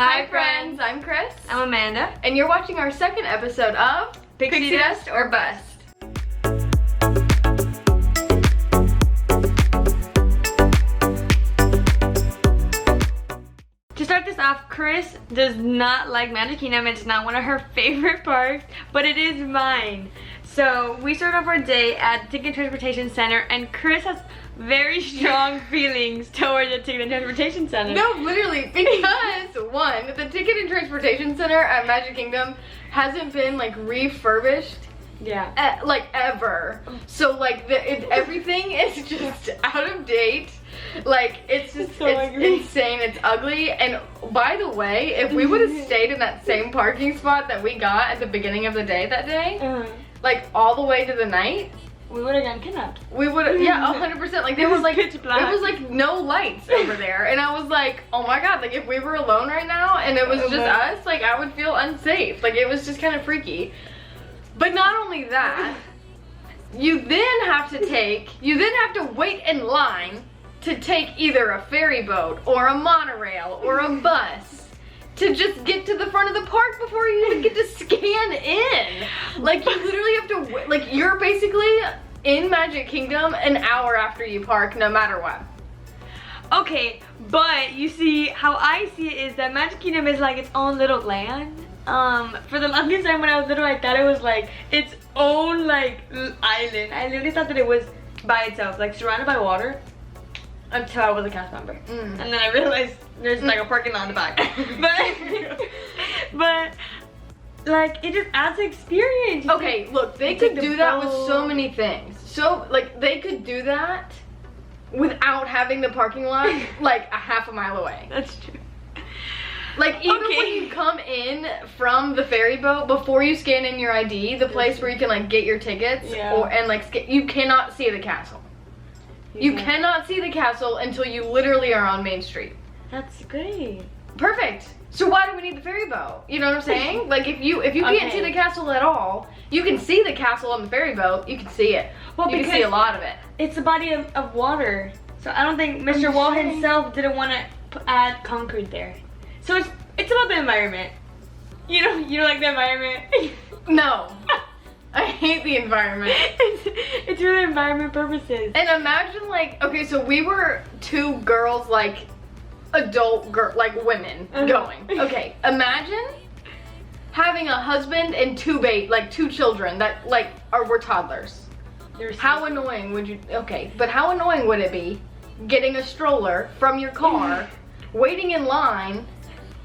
Hi friends, I'm Chris. I'm Amanda. And you're watching our second episode of Pixie Dust or Bust. To start this off, Chris does not like Magic Kingdom. It's not one of her favorite parks, but it is mine. So we started off our day at the Ticket and Transportation Center, and Chris has very strong feelings towards the Ticket and Transportation Center. No, literally, because one, the Ticket and Transportation Center at Magic Kingdom hasn't been like refurbished. Yeah. Like ever. So like everything is just out of date. Like it's just so it's insane. It's ugly. And by the way, if we would have stayed in that same parking spot that we got at the beginning of the day that day, like all the way to the night, we would have gotten kidnapped. we would have, yeah, 100%. Like there was like pitch black. it was like no lights over there, and I was like, oh my god, like if we were alone right now and it was just us, like I would feel unsafe. Like it was just kind of freaky. But not only that, you then have to wait in line to take either a ferry boat or a monorail or a bus to just get to the front of the park before you even get to scan in. Like you literally have to wait. Like you're basically in Magic Kingdom an hour after you park, no matter what. Okay, but you see, how I see it is that Magic Kingdom is like its own little land. For the longest time when I was little, I thought it was like its own like island. I literally thought that it was by itself, like surrounded by water, until I was a cast member. And then I realized there's like a parking lot in the back. but like it just adds experience. Okay, look, they could do that with so many things. So like they could do that without having the parking lot like a half a mile away. That's true. Like even when you come in from the ferry boat, before you scan in your ID, the place where you can like get your tickets, and like you cannot see the castle. You cannot see the castle until you literally are on Main Street. That's great. Perfect. So why do we need the ferry boat? You know what I'm saying? Like if you can't see the castle at all, you can see the castle on the ferry boat. You can see it. Well, you can see a lot of it. It's a body of water, so I don't think Mr. Wall himself didn't want to add concrete there. So it's about the environment. You don't like the environment? No. I hate the environment. It's for the environment purposes. And imagine like, okay, so we were two girls, like adult like women going. Okay, imagine having a husband and two children that like were toddlers. How annoying would you, okay, but how annoying would it be getting a stroller from your car, waiting in line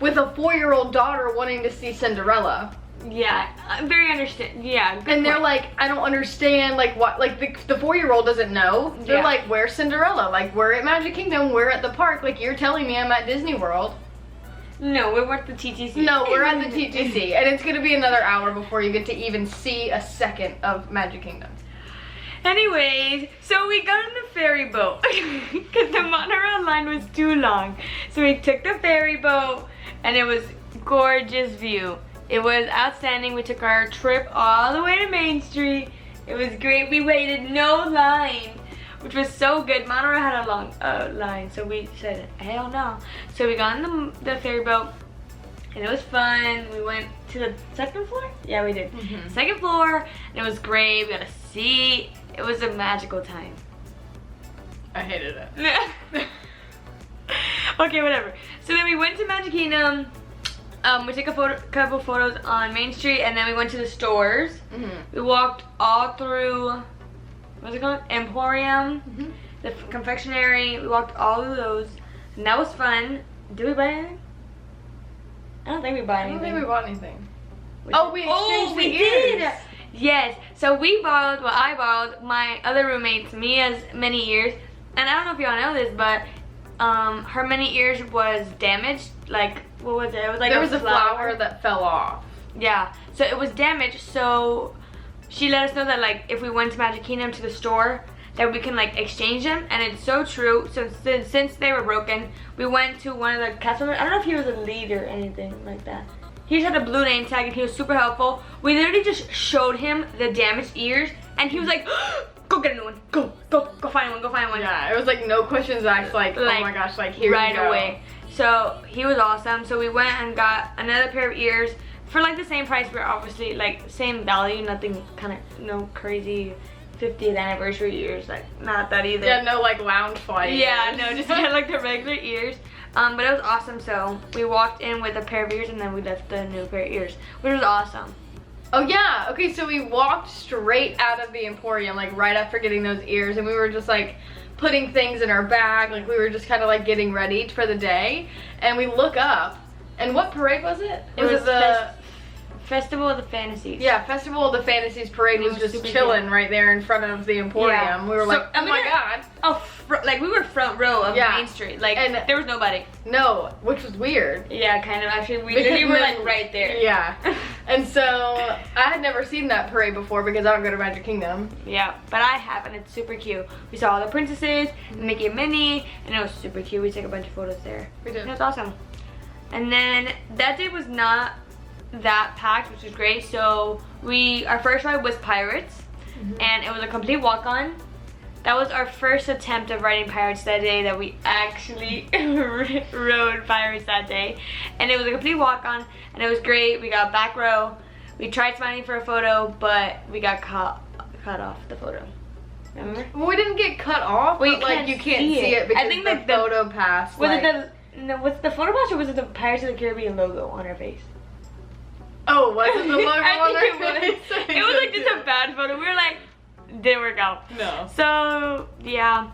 with a 4-year-old daughter wanting to see Cinderella? Yeah, very understand. Yeah. And they're like, I don't understand, like what, like the 4-year-old doesn't know. They're like, where's Cinderella? Like we're at Magic Kingdom, we're at the park. Like you're telling me I'm at Disney World. No, we're at the TTC. No, we're at the TTC, and it's gonna be another hour before you get to even see a second of Magic Kingdom. Anyways, so we got on the ferry boat because the monorail line was too long. So we took the ferry boat, and it was gorgeous view. It was outstanding. We took our trip all the way to Main Street. It was great. We waited no line, which was so good. Monorail had a long line, so we said, hell no. So we got on the ferry boat, and it was fun. We went to the second floor? Yeah, we did. Second floor, and it was great. We got a seat. It was a magical time. I hated it. Okay, whatever. So then we went to Magic Kingdom. We took a couple photos on Main Street, and then we went to the stores. We walked all through, what's it called? Emporium, the confectionery. We walked all of those, and that was fun. Did we buy anything? I don't think we bought anything. I don't think we bought anything. Oh, we exchanged the ears. Did. Yes. So I borrowed my other roommate's Mia's mini ears, and I don't know if y'all know this, but her mini ears was damaged. Like, what was it? It was like there was a flower that fell off. Yeah. So it was damaged. So she let us know that like if we went to Magic Kingdom to the store, that we can like exchange them, and it's so true. So since they were broken, we went to one of the cast members. I don't know if he was a lead or anything like that. He just had a blue name tag, and he was super helpful. We literally just showed him the damaged ears, and he was like, go get a new one. Go find one, go find one. Yeah, it was like no questions asked, like oh my gosh, like here right you go. away. So he was awesome. So we went and got another pair of ears for like the same price. We're obviously like same value, nothing kind of no crazy 50th anniversary ears, like not that either. Yeah, no like lounge flight. Yeah, no, just kind of like the regular ears. But it was awesome. So we walked in with a pair of ears and then we left the new pair of ears, which was awesome. Oh yeah, okay, so we walked straight out of the Emporium, like right after getting those ears, and we were just like putting things in our bag, like we were just kind of like getting ready for the day, and we look up, and what parade was it? It was the Festival of the Fantasies. Yeah, Festival of the Fantasies parade was just chilling right there in front of the Emporium. Yeah. We were like, oh my god. Oh, like we were front row of Main Street, like and there was nobody. No, which was weird. Yeah, kind of. Actually, we literally were like right there. Yeah. And so I had never seen that parade before because I don't go to Magic Kingdom. Yeah, but I have, and it's super cute. We saw all the princesses, Mickey and Minnie, and it was super cute. We took a bunch of photos there. We did. It was awesome. And then that day was not that packed, which was great. So our first ride was Pirates, and it was a complete walk-on. That was our first attempt of riding Pirates that day, that we actually rode Pirates that day. And it was a complete walk-on, and it was great. We got back row. We tried smiling for a photo, but we got cut off the photo. Remember? Well, we didn't get cut off, but like you can't see it because I think the photo pass. Was it the photo pass, or was it the Pirates of the Caribbean logo on our face? Oh, was it the logo on our face? It was like just a bad photo. We were like, didn't work out. No. So yeah.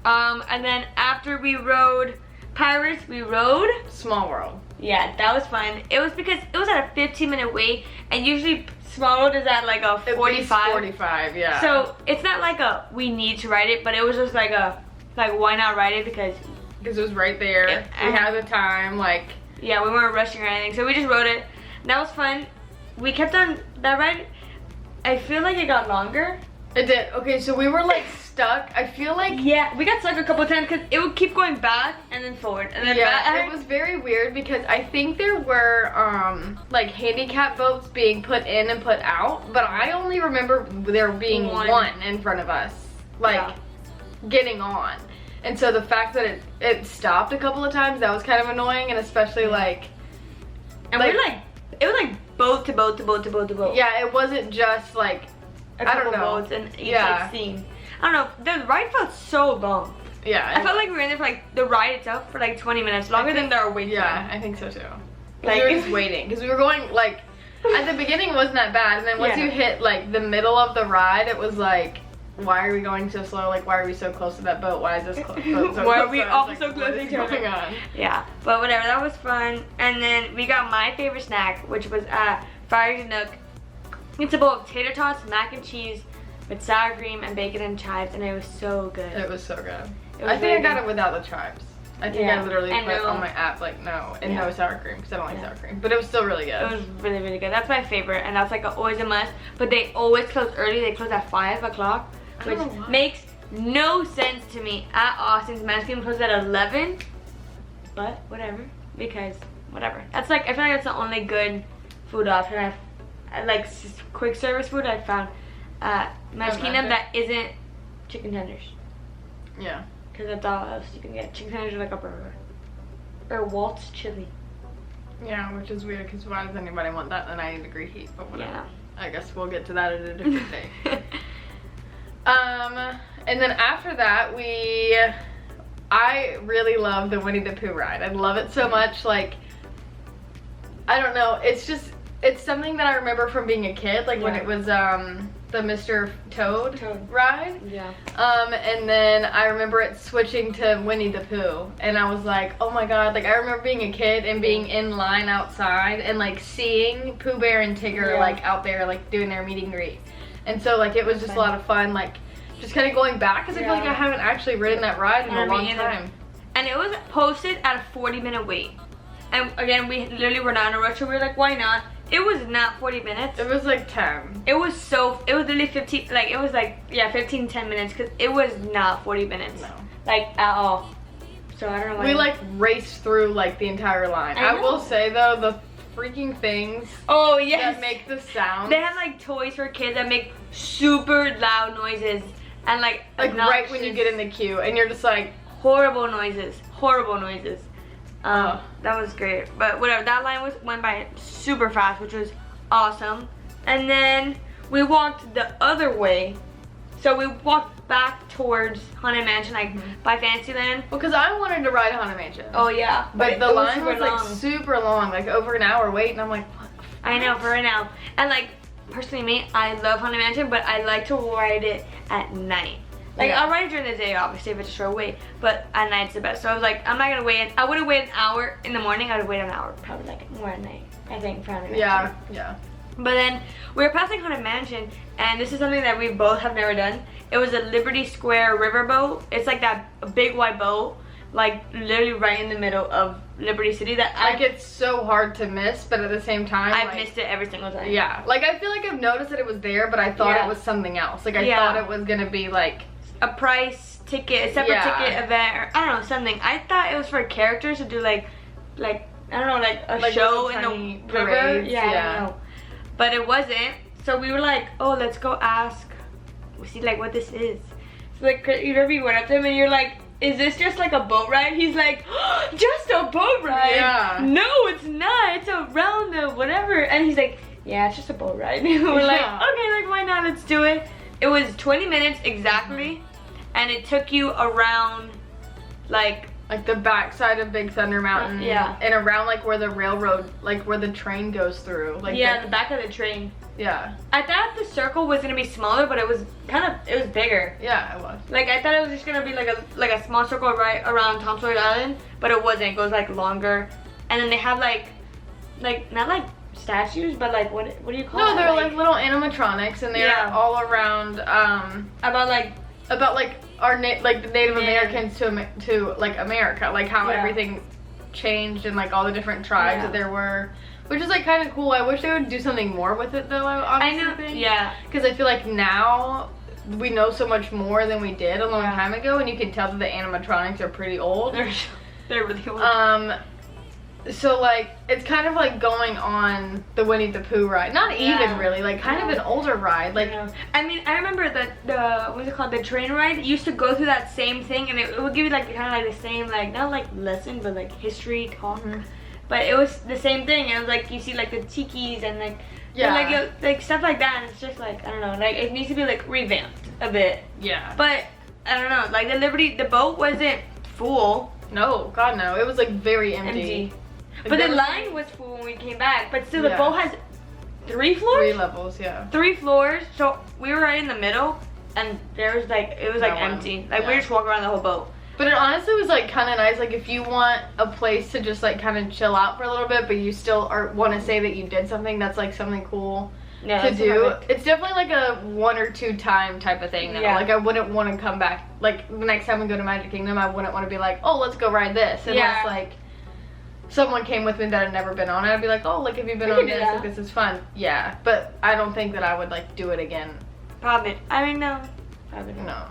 And then after we rode Pirates, we rode Small World. Yeah, that was fun. It was because it was at a 15-minute wait, and usually Small World is at like a 45. 45, yeah. So it's not like we need to ride it, but it was just like why not ride it, because it was right there. We had the time, like. Yeah, we weren't rushing or anything, so we just rode it. That was fun. We kept on that ride. I feel like it got longer. It did. Okay, so we were like stuck. I feel like. Yeah, we got stuck a couple of times because it would keep going back and then forward and then back. It was very weird because I think there were like handicap boats being put in and put out, but I only remember there being one in front of us, like getting on. And so the fact that it stopped a couple of times, that was kind of annoying, and especially like. And we're like. It was like boat to boat to boat to boat to boat. Yeah, it wasn't just like I don't know. Boats and each like scene. I don't know. The ride felt so long. Yeah. I felt like we were in there for like the ride itself for like 20 minutes, longer than our wait time. Yeah, I think so too. Like we were just waiting because we were going like at the beginning it wasn't that bad, and then once you hit like the middle of the ride, it was like, why are we going so slow? Like, why are we so close to that boat? Why is this boat so close? Why are we all like, so close to each other? Going on? Yeah, but whatever, that was fun. And then we got my favorite snack, which was at Fiery Nook. It's a bowl of tater tots, mac and cheese, with sour cream and bacon and chives, and it was so good. It was so good. I think I got it without the chives. I think I literally put on my app like no sour cream because I don't like sour cream, but it was still really good. It was really, really good. That's my favorite, and that's like always a must. But they always close early. They close at 5 o'clock, which makes no sense to me at all, since Magic Kingdom closes at 11. But whatever, because whatever. That's like, I feel like that's the only good food option I like quick service food I found at Magic Kingdom that isn't chicken tenders. Yeah. Because that's all else you can get. Chicken tenders are like a burger. Or Walt's chili. Yeah, which is weird because why does anybody want that in a 90-degree heat? But whatever. Yeah. I guess we'll get to that at a different day. And then after that, I really love the Winnie the Pooh ride. I love it so much. Like, I don't know. It's something that I remember from being a kid. Like when it was the Mr. Toad ride. Yeah. And then I remember it switching to Winnie the Pooh, and I was like, oh my god. Like I remember being a kid and being in line outside and like seeing Pooh Bear and Tigger like out there like doing their meet and greet. And so like it was just a lot of fun, like just kind of going back because I feel like I haven't actually ridden that ride in a long time. And it was posted at a 40-minute wait. And again, we literally were not in a rush, so we were like, why not? It was not 40 minutes. It was like 10. It was literally 15, like, it was like, 10 minutes, because it was not 40 minutes. No. Like, at all. So, I don't know why. We, like, raced through, like, the entire line. I will say, though, the freaking things that make the sound. They have, like, toys for kids that make super loud noises. And, like right when you get in the queue, and you're just like... Horrible noises. That was great. But whatever, that line went by super fast, which was awesome. And then we walked the other way. So we walked back towards Haunted Mansion, like by Fantasyland. Well, because I wanted to ride Haunted Mansion. Oh yeah. But the line was like super long, like over an hour wait, and I'm like, what? I know, for right now. And like, personally me, I love Haunted Mansion, but I like to ride it at night. Like, I'll ride it during the day, obviously, if it's a short wait, but at night's the best. So I was like, I'm not gonna wait. I wouldn't wait an hour in the morning. I would wait an hour, probably like more at night, I think, for Haunted Mansion. Yeah. But then we were passing Haunted Mansion, and this is something that we both have never done. It was a Liberty Square riverboat. It's like that big white boat, like literally right in the middle of Liberty City. That like it's so hard to miss, but at the same time, I've missed it every single time. Yeah, like I feel like I've noticed that it was there, but I thought it was something else. Like I thought it was gonna be like a price ticket, a separate ticket event, or I don't know, something. I thought it was for characters to do like I don't know, like a show in the river. Yeah, I don't know. But it wasn't. So we were like, oh, let's go ask, see like what this is. So like, you know, we went up to him and you're like, is this just like a boat ride? He's like, oh, just a boat ride? Yeah. No, it's not. It's around the whatever. And he's like, yeah, it's just a boat ride. We're like, okay, like why not? Let's do it. It was 20 minutes exactly, and it took you around like the backside of Big Thunder Mountain. And around like where the railroad, like where the train goes through. Like the back of the train. Yeah. I thought the circle was gonna be smaller, but it was bigger. Yeah, it was. Like I thought it was just gonna be like a small circle right around Tom Sawyer Island, but it wasn't. It goes like longer, and then they have like not like statues, but like what do you call it? No, they're like little animatronics, and they're all around about like our like the Native Americans to like America, like how everything changed and like all the different tribes that there were. Which is like kind of cool. I wish they would do something more with it though, I know. Yeah. Because I feel like now we know so much more than we did a long time ago, and you can tell that the animatronics are pretty old. They're really old. So like it's kind of like going on the Winnie the Pooh ride. Not even really, like kind of an older ride. Like I mean, I remember the what's it called? The train ride used to go through that same thing, and it would give you like kind of like the same like not like lesson, but like history talk. But it was the same thing. It was like you see like the tikis and like like stuff like that, and it's just like I don't know, like it needs to be like revamped a bit. Yeah. But I don't know, like the boat wasn't full. No, God no. It was like very empty. Like, but the line was full when we came back. But still, the boat has 3 floors. 3 levels, yeah. 3 floors. So we were right in the middle, and there was like it was like empty. Like we just walked around the whole boat. But it honestly was like kind of nice, like if you want a place to just like kind of chill out for a little bit, but you still want to say that you did something that's like something cool to do. Perfect. It's definitely like a 1 or 2 time type of thing now. Like I wouldn't want to come back, like the next time we go to Magic Kingdom, I wouldn't want to be like, oh, let's go ride this. Unless like someone came with me that had never been on it, I'd be like, oh, like have you been on this? Like, this is fun. Yeah, but I don't think that I would like do it again. Probably. I mean, no. Probably not. No.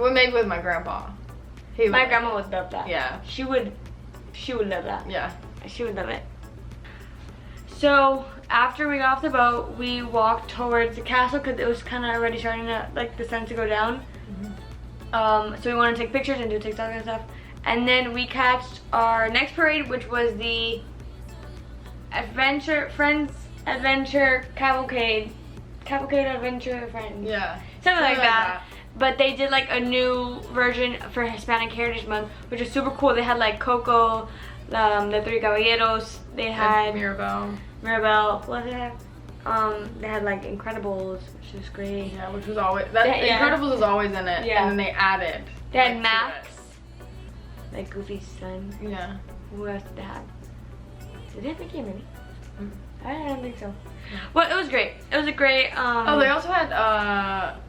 Well, maybe with my grandpa. My grandma would love that. Yeah. She would love that. Yeah. She would love it. So after we got off the boat, we walked towards the castle because it was kind of already starting to, like the sun to go down. So we wanted to take pictures and do TikTok and stuff. And then we catched our next parade, which was the Friends Adventure Cavalcade Adventure Friends. Yeah. Something like that. But they did like a new version for Hispanic Heritage Month, which is super cool. They had like Coco, the Three Caballeros. They had Mirabelle. What did they have? They had like Incredibles, which is great. Yeah, which was always Incredibles is always in it. Yeah. And then they added. They had Max, like Goofy's son. Yeah. Who else did they have? Did they have Mickey and Minnie? I don't think so. Well, it was great. It was a great. Oh, they also had a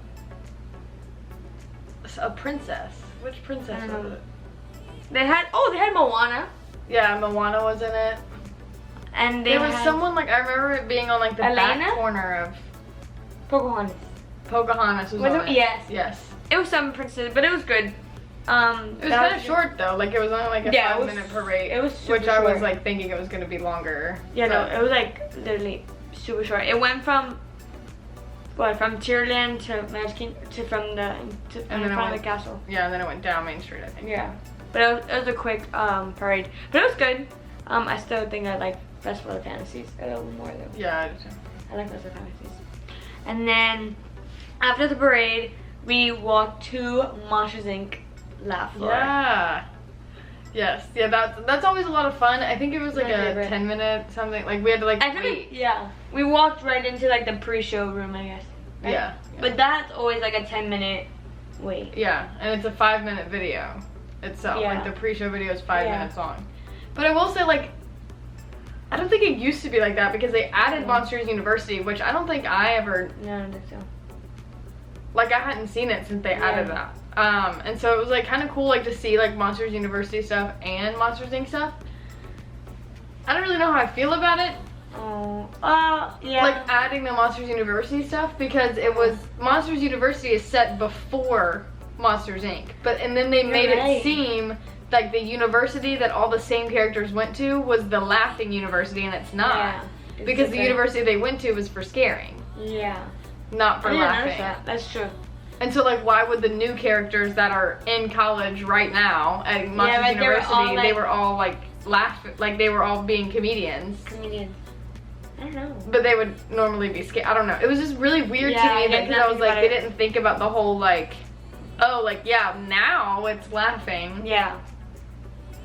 princess. Which princess was it? They had Moana. Yeah, Moana was in it. And there was someone like I remember it being on like the back corner of Pocahontas. Pocahontas was on it. Yes. It was some princess, but it was good. It was kind of short though. Like it was only like a 5-minute parade. It was super which I was like thinking it was gonna be longer. Yeah, no, it was like literally super short. It went from Tierland to Magic Kingdom in front of the castle. Yeah, and then it went down Main Street, I think. Yeah. But it was a quick parade. But it was good. I still think I like Festival of Fantasies a little more though. Yeah, I do too. I like Festival of Fantasies. And then after the parade, we walked to Monsters Inc. laugh floor. Yeah. Yes. Yeah, that's always a lot of fun. I think it was like My a favorite. 10-minute something. Like we had to like I feel wait. like, yeah. We walked right into like the pre-show room, I guess. Right? Yeah. But that's always like a 10-minute wait. Yeah, and it's a 5-minute video itself. Yeah. Like the pre-show video is 5 Yeah. minutes long. But I will say, like, I don't think it used to be like that because they added Monsters University, which I don't think I ever, No, I don't think so. like, I hadn't seen it since they Yeah. added that. And so it was like kind of cool, like, to see like Monsters University stuff and Monsters Inc. stuff. I don't really know how I feel about it. Oh, yeah. Like adding the Monsters University stuff because it was Monsters University is set before Monsters Inc. And then they made right. it seem like the university that all the same characters went to was the laughing university, and it's not. Yeah, it's because the different. university they went to was for scaring, Yeah. not for I didn't notice laughing. that. That's true. And so like why would the new characters that are in college right now at Monsters like, they were University, all, they like- were all like like they were all being comedians. Comedians. I don't know. But they would normally be scared. I don't know. It was just really weird Yeah, to me I that didn't because I was think like, about they it. didn't think about the whole like, oh, like yeah, now it's laughing. Yeah.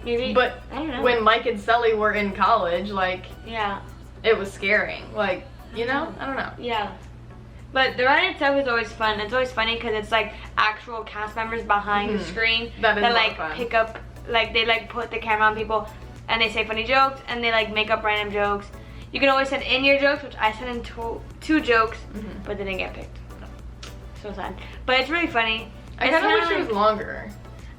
Maybe. But I don't know. when Mike and Sully were in college, like Yeah. it was scaring. Like you know, I don't know. Yeah. But the ride itself is always fun. It's always funny because it's like actual cast members behind the Mhm. screen That is a lot like of fun. pick up, like they like put the camera on people and they say funny jokes and they like make up random jokes. You can always send in your jokes, which I sent in two jokes, Mhm. but they didn't get picked. So sad. But it's really funny. I It's kind of wish kinda it was longer.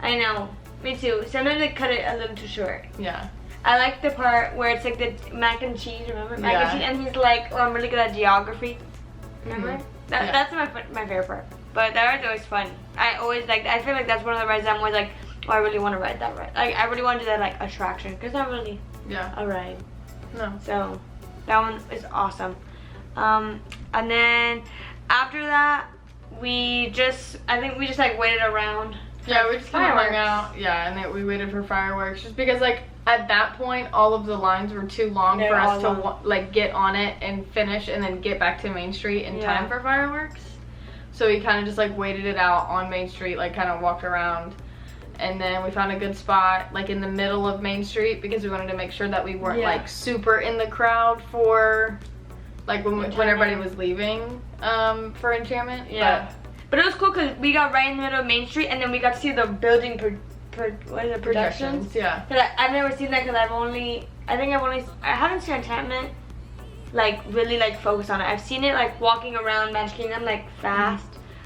I know. Me too. Sometimes they cut it a little too short. Yeah. I like the part where it's like the mac and cheese, remember? Mac Yeah. and cheese, and he's like, oh, I'm really good at geography. Remember? Mhm. That, Yeah. That's my favorite part. But that ride's always fun. I always like, I feel like that's one of the rides I'm always like, oh, I really want to ride that ride. Like, I really want to do that like attraction, because it's not really Yeah. a ride. No. So, that one is awesome. And then after that, I think we just like waited around. Yeah, we just kind of hung Fireworks. out. Yeah, and then we waited for fireworks just because like at that point all of the lines were too long They're for us all to long. like get on it and finish and then get back to Main Street in Yeah. time for fireworks. So we kind of just like waited it out on Main Street, like kind of walked around. And then we found a good spot like in the middle of Main Street because we wanted to make sure that we weren't Yeah. like super in the crowd for like when Enchantment. everybody was leaving for Enchantment. Yeah. But it was cool because we got right in the middle of Main Street, and then we got to see the building what is it, But productions. projections, yeah. Cause I've never seen that because I haven't seen Enchantment like really like focus on it. I've seen it like walking around Magic Kingdom like fast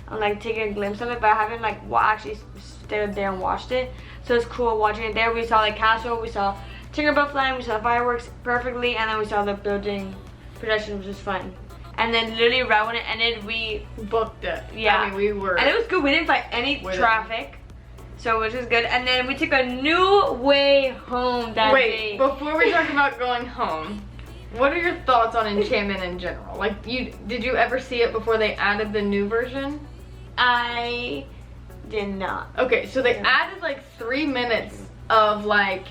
and like taking a glimpse of it, but I haven't like actually stayed there and watched it. So it's cool watching it there. We saw like Castle, we saw Tinkerbell flying, we saw fireworks perfectly, and then we saw the building production, which was fun. And then literally right when it ended, we Booked it. Yeah. I mean, we were. and it was good. We didn't fight any We didn't. traffic, so which was good. And then we took a new way home that Wait, day. before we talk about going home, what are your thoughts on Enchantment in general? Like, did you ever see it before they added the new version? I did not. Okay, so they Yeah. added like 3 minutes of like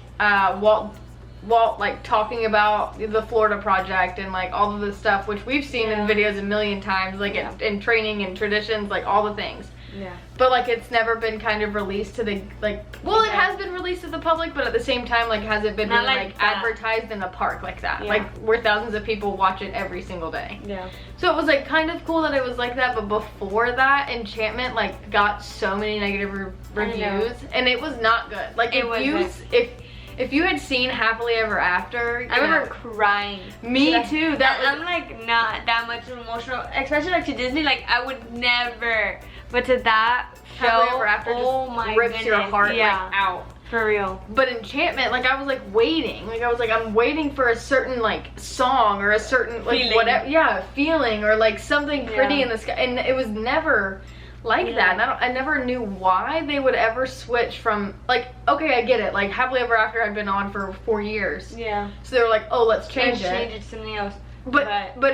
Walt like talking about the Florida project and like all of this stuff, which we've seen in Yeah. videos a million times, like Yeah. in training and traditions, like all the things. Yeah. But like it's never been kind of released to the like well it Yeah. has been released to the public, but at the same time like has it been Not really, like like that. advertised in the park like that, Yeah. like where thousands of people watch it every single day. Yeah. So it was like kind of cool that it was like that, but before that Enchantment like got so many negative reviews and it was not good. Like It if you had seen Happily Ever After, I remember crying. me Like, too. That I'm was like not that much emotional, especially like to Disney. Like I would never, but to that show, Happily Ever After oh just my rips your goodness, heart yeah, like out. for real. But Enchantment, like I was like waiting. Like I was like I'm waiting for a certain like song or a certain like Feeling. whatever, yeah, feeling or like something pretty Yeah. in the sky, and it was never like Yeah. that. And I never knew why they would ever switch from like okay, I get it. Like Happily Ever After had been on for 4 years, Yeah. so they were like, oh, let's change Change it. it to something else. But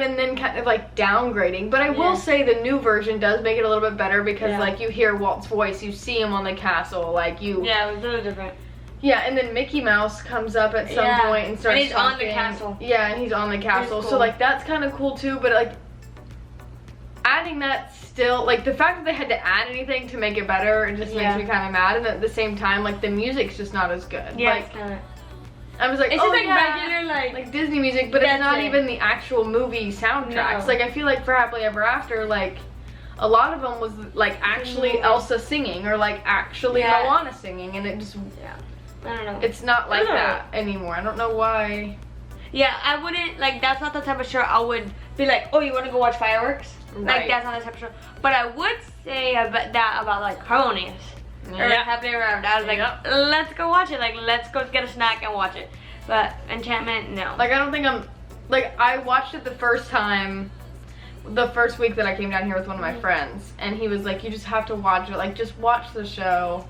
and then kind of like downgrading. But I Yeah. will say the new version does make it a little bit better because Yeah. like you hear Walt's voice, you see him on the castle, like you. Yeah, it was a little different. Yeah, and then Mickey Mouse comes up at some point and starts and he's talking. on the castle. Yeah, and he's on the castle. Cool. So like that's kind of cool too, but like adding that still, like the fact that they had to add anything to make it better, it just makes me kind of mad. And at the same time, like the music's just not as good. Yeah, like, it's not. I was like, It's oh just like yeah, regular like Disney music, but it's not even the actual movie soundtracks. No. Like I feel like for Happily Ever After, like a lot of them was like actually Elsa singing or like actually Moana singing, and it just I don't know. it's not like that anymore. I don't know why. Yeah, I wouldn't, like, that's not the type of show I would be like, oh, you want to go watch fireworks? Right. Like, that's not the type of show. But I would say about like, Harmonious. Or Happily Ever After. I was like, let's go watch it. Like, let's go get a snack and watch it. But Enchantment, no. Like, I don't think I'm, like, I watched it the first time, the first week that I came down here with one of my friends. And he was like, you just have to watch it. Like, just watch the show.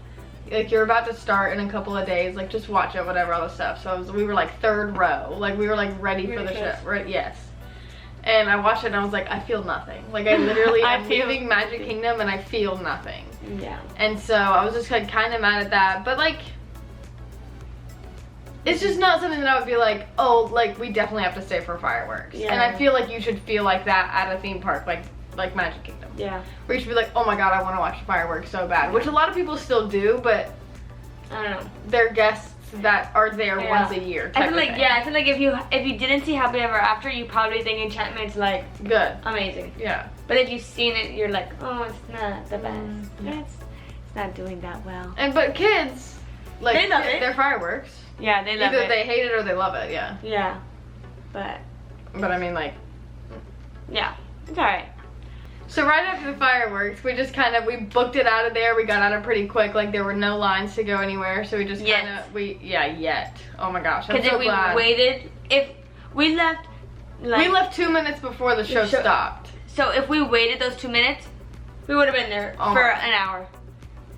Like, you're about to start in a couple of days. Like, just watch it, whatever, all this stuff. So we were like third row. Like, we were like ready for the show. Right? Yes. And I watched it and I was like, I feel nothing. Like, I literally, I'm leaving Magic Kingdom and I feel nothing. Yeah. And so I was just like kind of mad at that. But like, it's just not something that I would be like, oh, like, we definitely have to stay for fireworks. Yeah. And I feel like you should feel like that at a theme park, like Magic Kingdom. Yeah. Where you should be like, oh my god, I want to watch fireworks so bad. Which a lot of people still do, but I don't know. they're guests that are there once a year. I feel like I feel like if you didn't see Happily Ever After, you probably think Enchantment's like good, amazing. Yeah. But if you've seen it, you're like, oh, it's not the best. It's not doing that well. And but kids, like, they love it. They're fireworks. Yeah, they love it. Either they hate it or they love it. Yeah. Yeah. But I mean, like, yeah, it's alright. So right after the fireworks, we just kind of, we booked it out of there. We got out of pretty quick. Like, there were no lines to go anywhere. So we just kind of, oh my gosh, I'm so glad. If we left, like, we left 2 minutes before the show stopped. So if we waited those 2 minutes, we would have been there for an hour.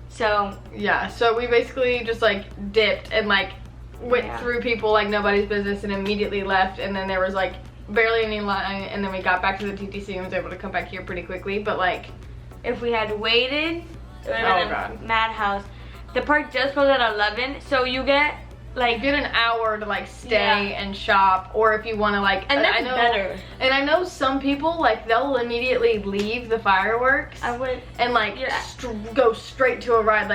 So. Yeah, so we basically just like dipped and like went through people like nobody's business and immediately left. And then there was like barely any line, and then we got back to the TTC and was able to come back here pretty quickly. But like, if we had waited, it would have been a madhouse. The park just closed at 11, so you get like an hour to like stay and shop, or if you want to like, and that's better. And I know some people like they'll immediately leave the fireworks and like go straight to a ride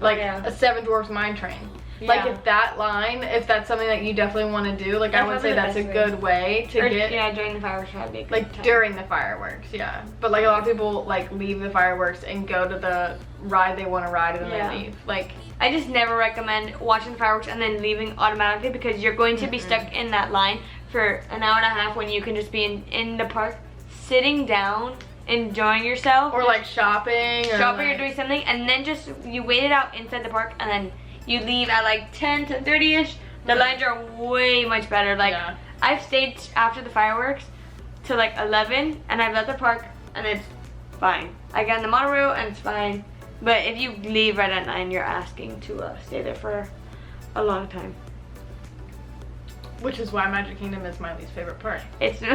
like a Seven Dwarfs Mine Train. Like if that's something that you definitely want to do, like I would say that's a good way to get. Yeah, during the fireworks would be a good time. During the fireworks, yeah. But like a lot of people like leave the fireworks and go to the ride they want to ride and then they leave. Like, I just never recommend watching fireworks and then leaving automatically, because you're going to be stuck in that line for an hour and a half when you can just be in the park, sitting down, enjoying yourself. Or like shopping. Or doing something, and then just, you wait it out inside the park, and then you leave at like 10 to 30-ish. The lines are way much better. Like, I've stayed after the fireworks till like 11, and I've left the park, and it's fine. I got in the monorail, and it's fine. But if you leave right at 9, you're asking to stay there for a long time. Which is why Magic Kingdom is my least favorite part. It's if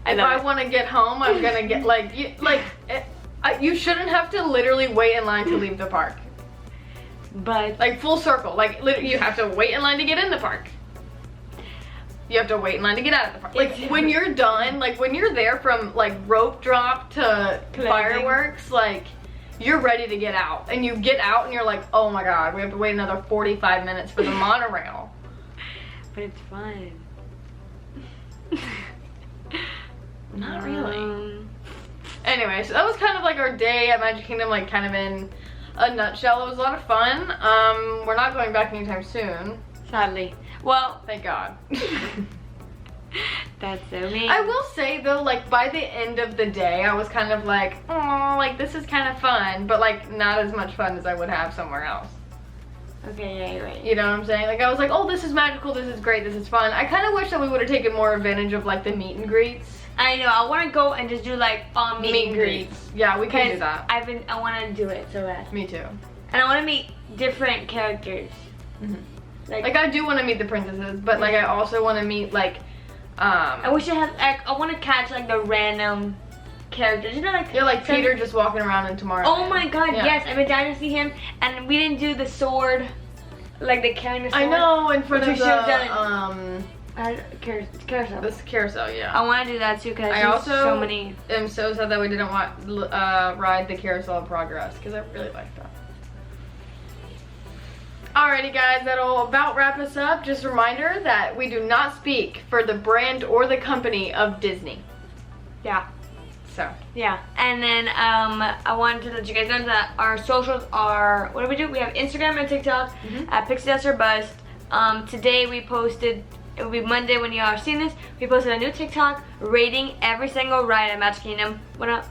I want to get home, I'm gonna get you shouldn't have to literally wait in line to leave the park. But like full circle, like you have to wait in line to get in the park. You have to wait in line to get out of the park. Like when you're done, like when you're there from like rope drop to fireworks, like you're ready to get out, and you get out and you're like, oh my god, we have to wait another 45 minutes for the monorail. But it's fun. Not really. Anyway, so that was kind of like our day at Magic Kingdom, like kind of in a nutshell. It was a lot of fun. We're not going back anytime soon. Sadly. Well, thank God. That's so mean. I will say though, like by the end of the day, I was kind of like, oh, like this is kind of fun, but like not as much fun as I would have somewhere else. Okay, yeah, you're right. You know what I'm saying? Like I was like, oh, this is magical, this is great, this is fun. I kind of wish that we would have taken more advantage of like the meet and greets. I know. I want to go and just do like meet and greets. Yeah, we can do that. I want to do it so bad. Me too. And I want to meet different characters. Mm-hmm. Like I do want to meet the princesses, but like I also want to meet like I wish I had like, I want to catch like the random characters. You know, like Peter just walking around in Tomorrowland. Oh my god, yes. I've been dying to see him, and we didn't do the sword like the counter. I know, in front Which of we should've the done. Carousel. this carousel, yeah. I want to do that too because I I also so many. am so sad that we didn't ride the Carousel of Progress because I really like that. Alrighty guys, that'll about wrap us up. Just a reminder that we do not speak for the brand or the company of Disney. Yeah. So. Yeah, and then I wanted to let you guys know that our socials are, what do? We have Instagram and TikTok at Pixie Dust or Bust. Today we posted, it will be Monday when you are seeing this, we posted a new TikTok rating every single ride at Magic Kingdom. What up?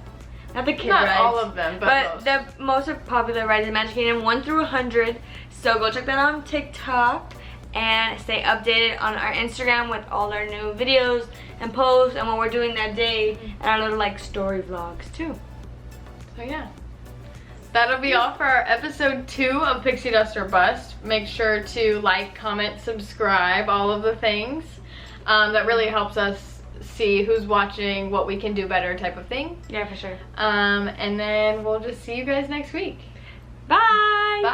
Not the kid Not rides. all of them, but the most popular rides at Magic Kingdom, 1 through 100. So go check that out on TikTok and stay updated on our Instagram with all our new videos and posts and what we're doing that day and our little like story vlogs too. So yeah. That'll be all for our episode 2 of Pixie Dust or Bust. Make sure to like, comment, subscribe, all of the things. That really helps us see who's watching, what we can do better type of thing. Yeah, for sure. And then we'll just see you guys next week. Bye! Bye!